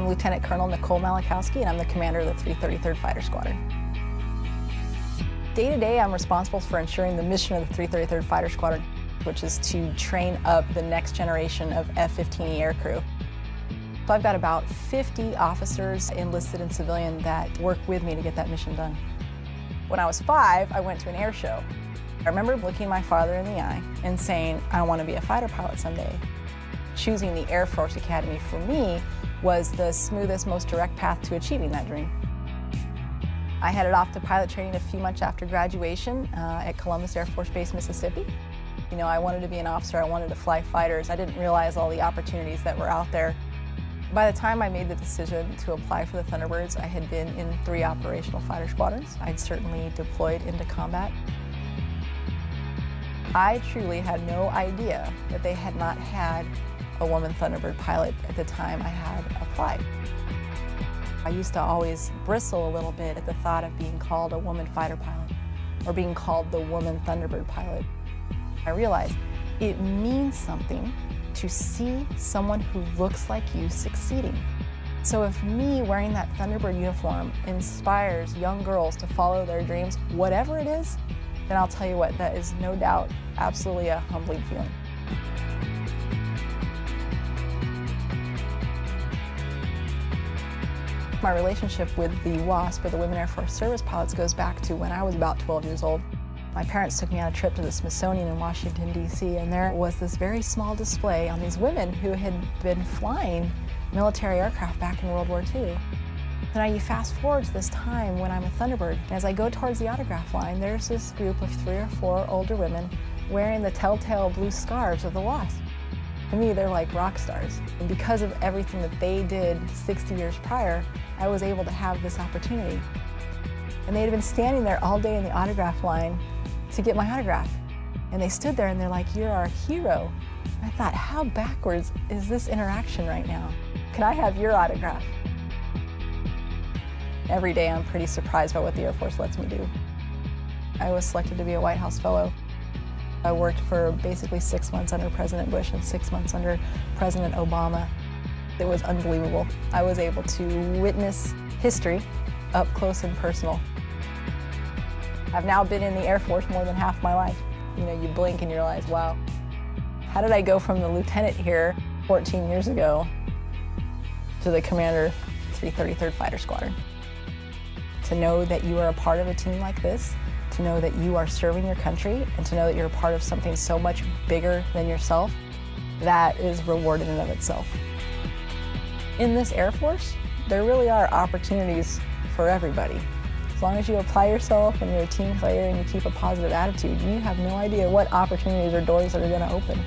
I'm Lieutenant Colonel Nicole Malachowski, and I'm the commander of the 333rd Fighter Squadron. Day to day, I'm responsible for ensuring the mission of the 333rd Fighter Squadron, which is to train up the next generation of F-15E aircrew. So I've got about 50 officers, enlisted and civilian, that work with me to get that mission done. When I was 5, I went to an air show. I remember looking my father in the eye and saying, I want to be a fighter pilot someday. Choosing the Air Force Academy for me was the smoothest, most direct path to achieving that dream. I headed off to pilot training a few months after graduation at Columbus Air Force Base, Mississippi. You know, I wanted to be an officer, I wanted to fly fighters. I didn't realize all the opportunities that were out there. By the time I made the decision to apply for the Thunderbirds, I had been in 3 operational fighter squadrons. I'd certainly deployed into combat. I truly had no idea that they had not had a woman Thunderbird pilot at the time I had applied. I used to always bristle a little bit at the thought of being called a woman fighter pilot or being called the woman Thunderbird pilot. I realized it means something to see someone who looks like you succeeding. So if me wearing that Thunderbird uniform inspires young girls to follow their dreams, whatever it is, then I'll tell you what, that is no doubt absolutely a humbling feeling. My relationship with the WASP, or the Women Air Force Service Pilots, goes back to when I was about 12 years old. My parents took me on a trip to the Smithsonian in Washington, D.C., and there was this very small display on these women who had been flying military aircraft back in World War II. And now you fast forward to this time when I'm a Thunderbird. As I go towards the autograph line, there's this group of 3 or 4 older women wearing the telltale blue scarves of the WASP. To me, they're like rock stars. And because of everything that they did 60 years prior, I was able to have this opportunity. And they had been standing there all day in the autograph line to get my autograph. And they stood there and they're like, "You're our hero." I thought, how backwards is this interaction right now? Can I have your autograph? Every day I'm pretty surprised by what the Air Force lets me do. I was selected to be a White House Fellow. I worked for basically 6 months under President Bush and 6 months under President Obama. It was unbelievable. I was able to witness history up close and personal. I've now been in the Air Force more than half my life. You know, you blink and you realize, wow, how did I go from the lieutenant here 14 years ago to the commander, 333rd Fighter Squadron? To know that you are a part of a team like this, to know that you are serving your country, and to know that you're a part of something so much bigger than yourself, that is reward in and of itself. In this Air Force, there really are opportunities for everybody. As long as you apply yourself and you're a team player and you keep a positive attitude, you have no idea what opportunities or doors that are going to open.